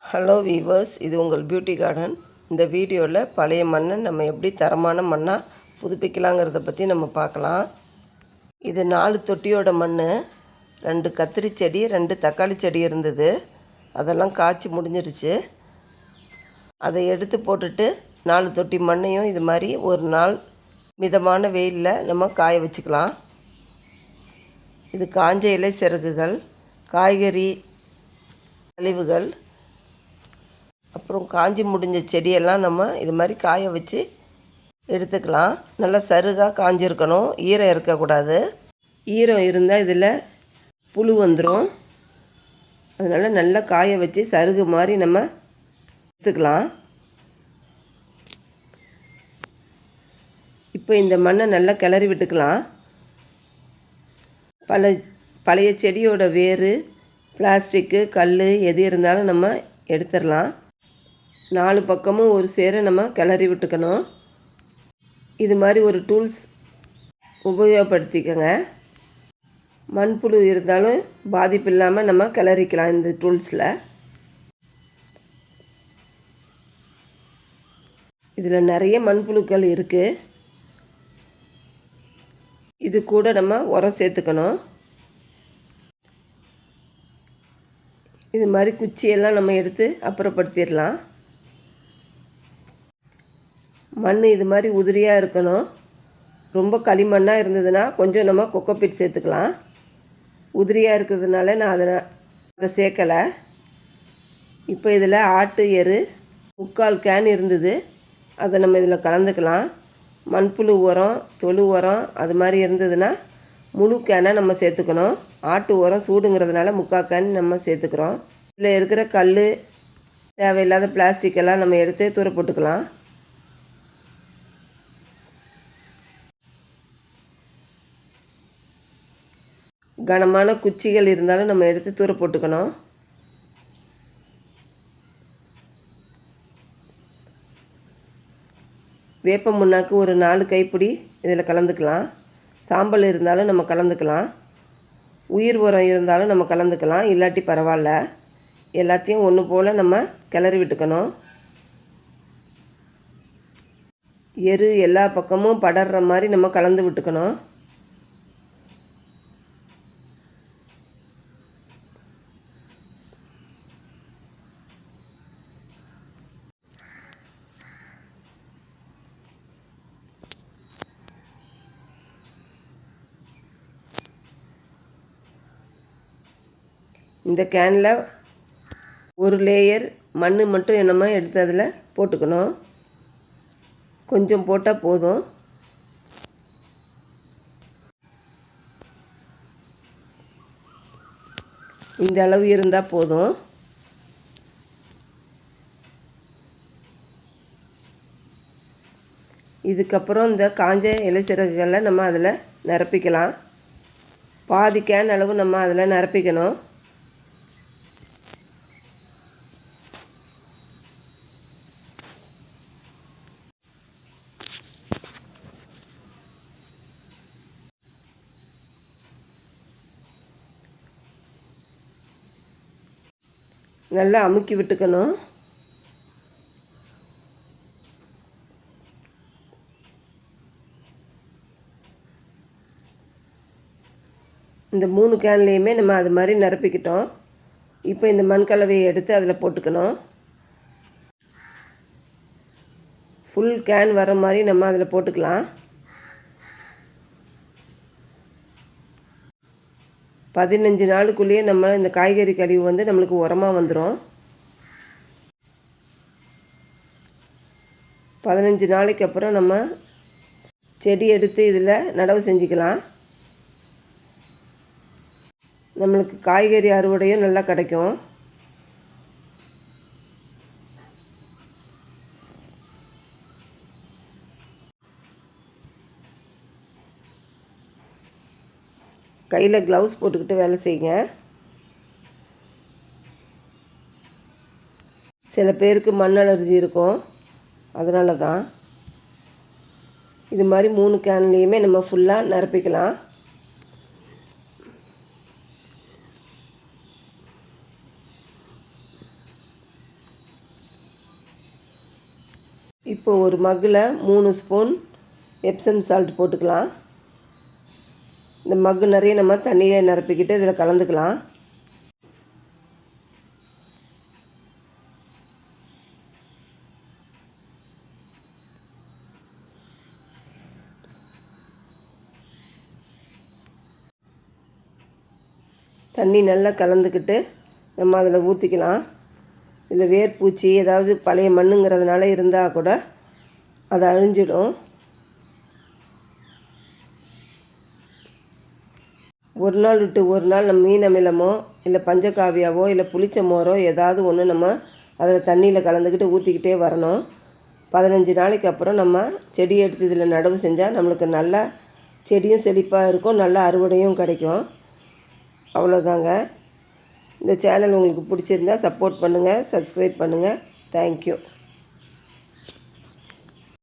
Hello viewers, இது உங்கள் beauty garden. இந்த வீடியோவில் பழைய மண்ணை நம்ம எப்படி தரமான மண்ணாக புதுப்பிக்கலாங்கிறத பற்றி நம்ம பார்க்கலாம். இது 4 தொட்டியோட மண். 2 கத்திரி செடி, 2 தக்காளி செடி இருந்தது. அதெல்லாம் காய்ச்சி முடிஞ்சிருச்சு. அதை எடுத்து போட்டுட்டு 4 தொட்டி மண்ணையும் இது மாதிரி ஒரு நாள் மிதமான வெயிலில் நம்ம காய வச்சுக்கலாம். இது காஞ்ச இலை சிறகுகள், காய்கறி கழிவுகள், அப்புறம் காஞ்சி முடிஞ்ச செடியெல்லாம் நம்ம இது மாதிரி காய வச்சு எடுத்துக்கலாம். நல்லா சருகாக காஞ்சிருக்கணும், ஈரம் இருக்கக்கூடாது. ஈரம் இருந்தால் இதில் புழு வந்துடும். அதனால் நல்லா காய வச்சு சருகு மாதிரி நம்ம எடுத்துக்கலாம். இப்போ இந்த மண்ணை நல்லா கிளறி விட்டுக்கலாம். பழைய செடியோட வேர், பிளாஸ்டிக்கு, கல் எது இருந்தாலும் நம்ம எடுத்துடலாம். 4 பக்கமும் ஒரு சேர நம்ம கிளறி விட்டுக்கணும். இது மாதிரி ஒரு டூல்ஸ் உபயோகப்படுத்திக்கோங்க. மண்புழு இருந்தாலும் பாதிப்பு இல்லாமல் நம்ம கிளறிக்கலாம் இந்த டூல்ஸில். இதில் நிறைய மண்புழுக்கள் இருக்குது. இது கூட நம்ம உரம் சேர்த்துக்கணும். இது மாதிரி குச்சியெல்லாம் நம்ம எடுத்து அப்புறப்படுத்திடலாம். மண் இது மாதிரி உதிரியாக இருக்கணும். ரொம்ப களிமண்ணாக இருந்ததுன்னா கொஞ்சம் நம்ம கொக்கோபீட் சேர்த்துக்கலாம். உதிரியாக இருக்கிறதுனால நான் அதை சேர்க்கலை. இப்போ இதில் ஆட்டு எரு 3/4 கேன் இருந்தது. அதை நம்ம இதில் கலந்துக்கலாம். மண்புழு உரம், தொழு உரம் அது மாதிரி இருந்ததுன்னா முழு கேனை நம்ம சேர்த்துக்கணும். ஆட்டு உரம் சூடுங்கிறதுனால 3/4 கேன் நம்ம சேர்த்துக்கிறோம். இதில் இருக்கிற கல், தேவையில்லாத பிளாஸ்டிக்கெல்லாம் நம்ம எடுத்து தூர போட்டுக்கலாம். கனமான குச்சிகள் இருந்தாலும் நம்ம எடுத்து தூர போட்டுக்கணும். வேப்ப முன்னாக்கு ஒரு 4 கைப்பிடி இதில் கலந்துக்கலாம். சாம்பல் இருந்தாலும் நம்ம கலந்துக்கலாம். உயிர் உரம் இருந்தாலும் நம்ம கலந்துக்கலாம், இல்லாட்டி பரவாயில்ல. எல்லாத்தையும் ஒன்று போல் நம்ம கிளறி விட்டுக்கணும். எரு எல்லா பக்கமும் படர்ற மாதிரி நம்ம கலந்து விட்டுக்கணும். இந்த கேனில் ஒரு லேயர் மண் மட்டும் நம்ம எடுத்து அதில் போட்டுக்கணும். கொஞ்சம் போட்டால் போதும். இந்த அளவு இருந்தால் போதும். இதுக்கப்புறம் இந்த காஞ்ச இலை சிறகுகளை நம்ம அதில் நிரப்பிக்கலாம். பாதி கேன் அளவு நம்ம அதில் நிரப்பிக்கணும். நல்லா அமுக்கி விட்டுக்கணும். இந்த 3 கேன்லேயுமே நம்ம அது மாதிரி நிரப்பிக்கிட்டோம். இப்போ இந்த மண் கலவையை எடுத்து அதில் போட்டுக்கணும். ஃபுல் கேன் வர மாதிரி நம்ம அதில் போட்டுக்கலாம். 15 நாளுக்குள்ளேயே நம்ம இந்த காய்கறி கழிவு வந்து நம்மளுக்கு உரமாக வந்துடும். 15 நாளைக்கு அப்புறம் நம்ம செடி எடுத்து இதில் நடவு செஞ்சுக்கலாம். நம்மளுக்கு காய்கறி அறுவடையும் நல்லா கிடைக்கும். கையில் க்ளவுஸ் போட்டுக்கிட்டு வேலை செய்யுங்க. சில பேருக்கு மண் அலர்ஜி இருக்கும், அதனால தான். இது மாதிரி 3 கேன்லேயுமே நம்ம ஃபுல்லாக நிரப்பிக்கலாம். இப்போ ஒரு மக்கில் 3 ஸ்பூன் எப்சம் சால்ட் போட்டுக்கலாம். இந்த மக்கு நிறைய நம்ம தண்ணியை நிரப்பிக்கிட்டு இதில் கலந்துக்கலாம். தண்ணி நல்லா கலந்துக்கிட்டு நம்ம அதில் ஊற்றிக்கலாம். இதில் வேர்பூச்சி ஏதாவது பழைய மண்ணுங்கிறதுனால இருந்தால் கூட அது அழிஞ்சிடும். ஒரு நாள் விட்டு ஒரு நாள் நம்ம மீன் அமிலமோ இல்லை பஞ்சகாவியாவோ இல்லை புளிச்ச மோரோ ஏதாவது ஒன்று நம்ம அதில் தண்ணியில் கலந்துக்கிட்டு ஊற்றிக்கிட்டே வரணும். 15 நாளைக்கு அப்புறம் நம்ம செடி எடுத்து இதில் நடவு செஞ்சால் நம்மளுக்கு நல்லா செடியும் செழிப்பாக இருக்கும், நல்ல அறுவடையும் கிடைக்கும். அவ்வளோதாங்க. இந்த சேனல் உங்களுக்கு பிடிச்சிருந்தா சப்போர்ட் பண்ணுங்கள், சப்ஸ்கிரைப் பண்ணுங்கள். தேங்க்யூ.